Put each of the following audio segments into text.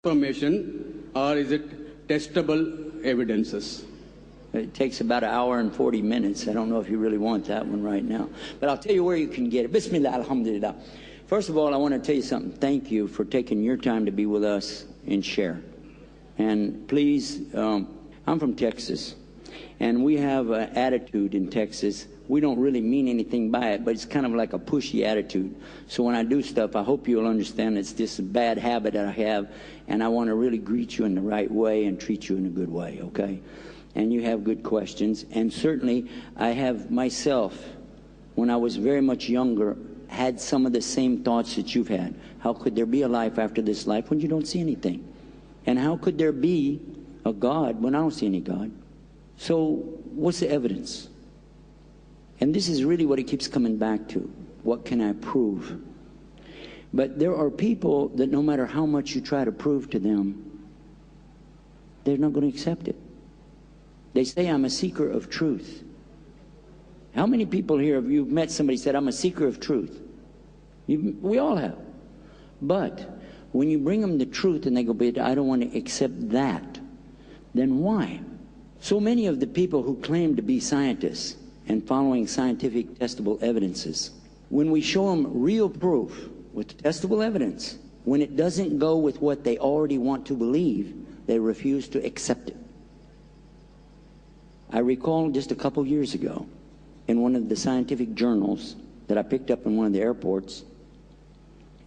information, or is it testable evidences? It takes about an hour and 40 minutes. I don't know if you really want that one right now. But I'll tell you where you can get it. Bismillah, alhamdulillah. First of all, I want to tell you something. Thank you for taking your time to be with us and share. And please, I'm from Texas. And we have an attitude in Texas. We don't really mean anything by it, but it's kind of like a pushy attitude. So when I do stuff, I hope you'll understand it's just a bad habit that I have, and I want to really greet you in the right way and treat you in a good way, okay? And you have good questions. And certainly, I have myself, when I was very much younger, had some of the same thoughts that you've had. How could there be a life after this life when you don't see anything? And how could there be a God when I don't see any God? So what's the evidence? And this is really what it keeps coming back to. What can I prove? But there are people that no matter how much you try to prove to them, they're not going to accept it. They say, I'm a seeker of truth. How many people here have you met somebody who said, I'm a seeker of truth? We all have. But when you bring them the truth and they go, but I don't want to accept that, then why? So many of the people who claim to be scientists and following scientific testable evidences, when we show them real proof with testable evidence, when it doesn't go with what they already want to believe, they refuse to accept it. I recall just a couple years ago, in one of the scientific journals that I picked up in one of the airports,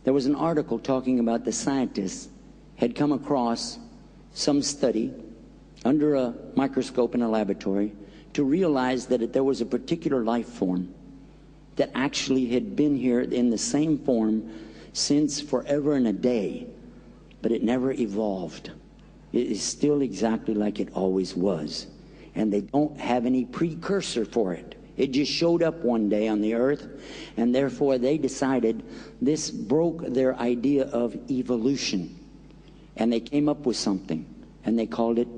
there was an article talking about the scientists had come across some study under a microscope in a laboratory to realize that there was a particular life form that actually had been here in the same form since forever and a day, but it never evolved. It is still exactly like it always was. And they don't have any precursor for it. It just showed up one day on the earth, and therefore they decided this broke their idea of evolution. And they came up with something, and they called it,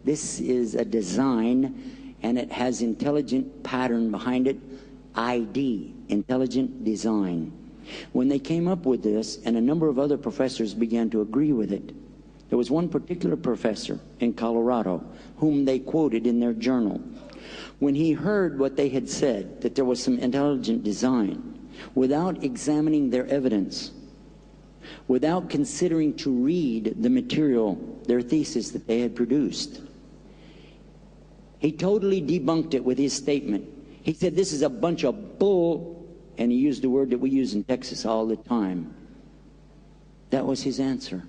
this is a design, and it has intelligent pattern behind it, ID, intelligent design. When they came up with this, and a number of other professors began to agree with it, there was one particular professor in Colorado whom they quoted in their journal. When he heard what they had said, that there was some intelligent design, without examining their evidence, without considering to read the material, their thesis that they had produced, he totally debunked it with his statement. He said, this is a bunch of bull, and he used the word that we use in Texas all the time. That was his answer.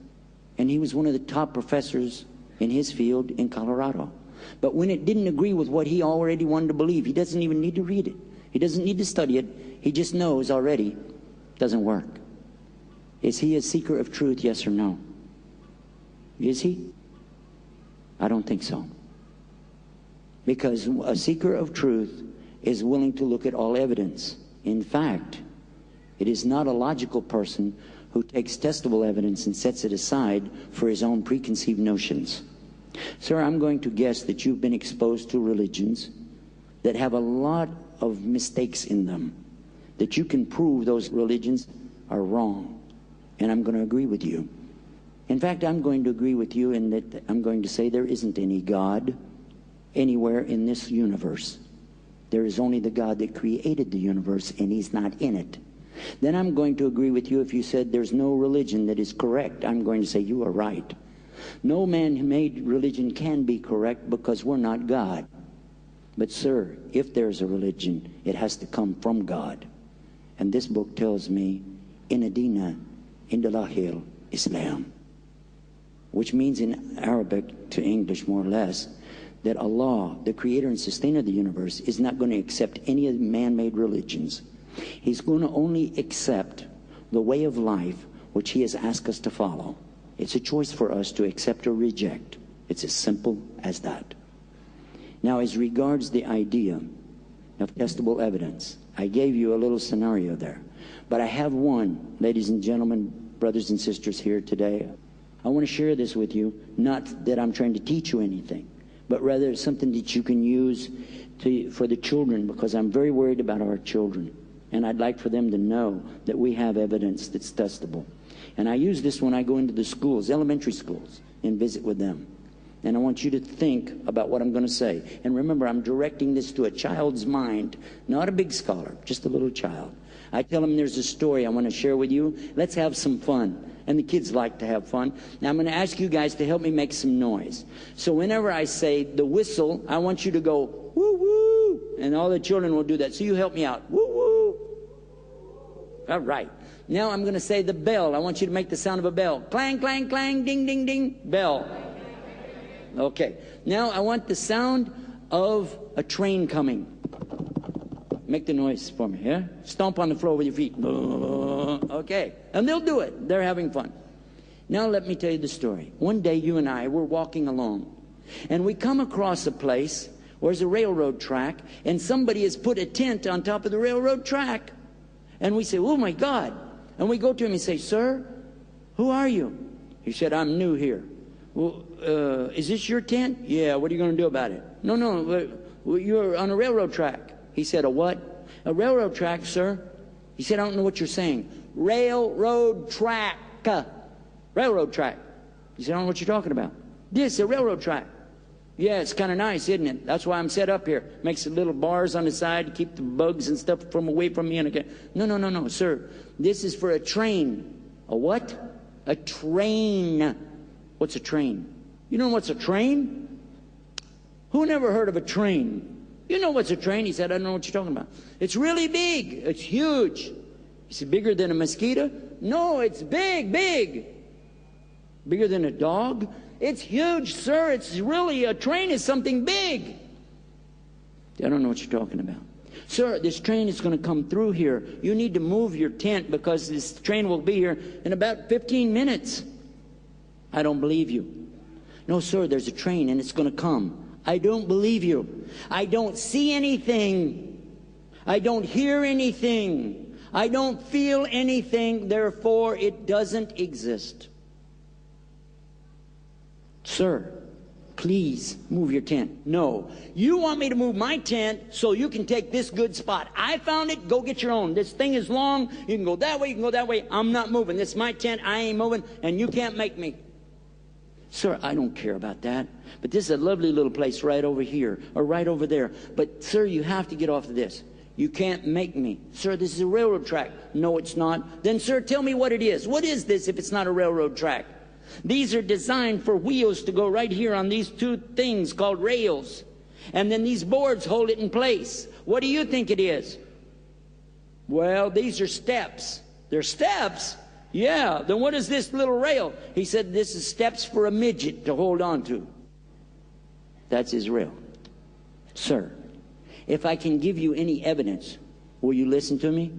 And he was one of the top professors in his field in Colorado. But when it didn't agree with what he already wanted to believe, he doesn't even need to read it. He doesn't need to study it. He just knows already it doesn't work. Is he a seeker of truth, yes or no? Is he? I don't think so. Because a seeker of truth is willing to look at all evidence. In fact, it is not a logical person who takes testable evidence and sets it aside for his own preconceived notions. Sir, I'm going to guess that you've been exposed to religions that have a lot of mistakes in them, that you can prove those religions are wrong. And I'm going to agree with you. In fact, I'm going to agree with you in that I'm going to say there isn't any God anywhere in this universe. There is only the God that created the universe, and he's not in it. Then I'm going to agree with you if you said there's no religion that is correct. I'm going to say you are right. No man-made religion can be correct because we're not God. But sir, if there's a religion, it has to come from God. And this book tells me, Inna Dina Indalahil Islam, which means in Arabic to English more or less, that Allah, the creator and sustainer of the universe, is not going to accept any of the man-made religions. He's going to only accept the way of life which he has asked us to follow. It's a choice for us to accept or reject. It's as simple as that. Now, as regards the idea of testable evidence, I gave you a little scenario there. But I have one, ladies and gentlemen, brothers and sisters here today. I want to share this with you, not that I'm trying to teach you anything, but rather something that you can use for the children, because I'm very worried about our children. And I'd like for them to know that we have evidence that's testable. And I use this when I go into the schools, elementary schools, and visit with them. And I want you to think about what I'm going to say. And remember, I'm directing this to a child's mind, not a big scholar, just a little child. I tell them there's a story I want to share with you. Let's have some fun. And the kids like to have fun. Now I'm going to ask you guys to help me make some noise. So whenever I say the whistle, I want you to go, woo, woo. And all the children will do that. So you help me out. Woo, woo. All right. Now I'm going to say the bell. I want you to make the sound of a bell. Clang, clang, clang, ding, ding, ding. Bell. Okay. Now I want the sound of a train coming. Make the noise for me, yeah? Stomp on the floor with your feet. Okay. And they'll do it. They're having fun. Now let me tell you the story. One day you and I were walking along, and we come across a place where there's a railroad track, and somebody has put a tent on top of the railroad track. And we say, oh my God. And we go to him and say, sir, who are you? He said, I'm new here. Well, is this your tent? Yeah, what are you going to do about it? No, you're on a railroad track. He said, a what? A railroad track, sir. He said, I don't know what you're saying. Railroad track. Railroad track. He said, I don't know what you're talking about. This, a railroad track. Yeah, it's kind of nice, isn't it? That's why I'm set up here. Makes little bars on the side to keep the bugs and stuff from away from me. And again, no, sir. This is for a train. A what? A train. What's a train? You know what's a train? Who never heard of a train? You know what's a train? He said, I don't know what you're talking about. It's really big. It's huge. He said, bigger than a mosquito? No, it's big. Bigger than a dog? It's huge, sir. It's really, a train is something big. I don't know what you're talking about. Sir, this train is going to come through here. You need to move your tent because this train will be here in about 15 minutes. I don't believe you. No, sir, there's a train and it's going to come. I don't believe you. I don't see anything. I don't hear anything. I don't feel anything. Therefore, it doesn't exist. Sir, please move your tent. No. You want me to move my tent so you can take this good spot. I found it. Go get your own. This thing is long. You can go that way. You can go that way. I'm not moving. This is my tent. I ain't moving. And you can't make me. Sir, I don't care about that. But this is a lovely little place right over here or right over there. But, sir, you have to get off of this. You can't make me. Sir, this is a railroad track. No, it's not. Then, sir, tell me what it is. What is this if it's not a railroad track? These are designed for wheels to go right here on these two things called rails. And then these boards hold it in place. What do you think it is? Well, these are steps. They're steps? Yeah. Then what is this little rail? He said this is steps for a midget to hold on to. That's his rail. Sir, if I can give you any evidence, will you listen to me?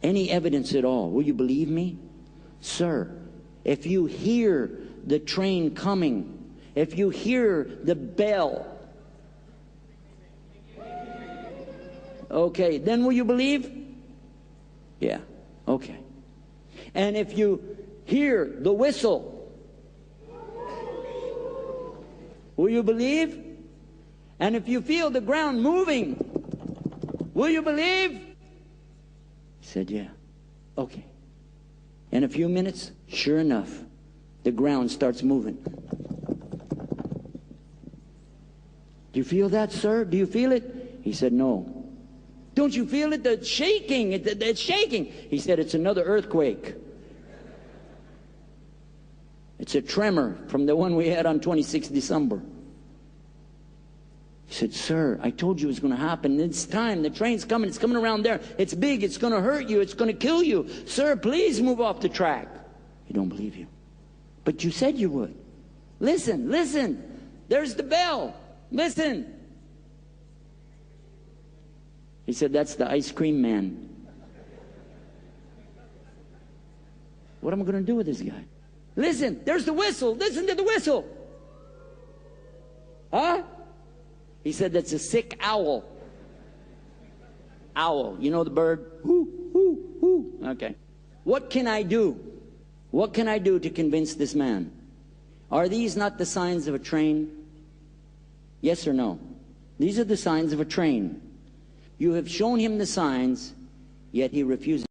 Any evidence at all, will you believe me? Sir, if you hear the train coming, if you hear the bell, okay, then will you believe? Yeah, okay. And if you hear the whistle, will you believe? And if you feel the ground moving, will you believe? He said, yeah. Okay. In a few minutes, sure enough, the ground starts moving. Do you feel that, sir? Do you feel it? He said, no. Don't you feel it? The shaking. It's shaking. He said, it's another earthquake. It's a tremor from the one we had on 26th December. He said, sir, I told you it was going to happen. It's time. The train's coming. It's coming around there. It's big. It's going to hurt you. It's going to kill you. Sir, please move off the track. He don't believe you. But you said you would. Listen, listen. There's the bell. Listen. He said, that's the ice cream man. What am I going to do with this guy? Listen, there's the whistle. Listen to the whistle. Huh? He said, that's a sick owl. Owl. You know the bird? Whoo, whoo, whoo. Okay. What can I do? What can I do to convince this man? Are these not the signs of a train? Yes or no? These are the signs of a train. You have shown him the signs, yet he refuses.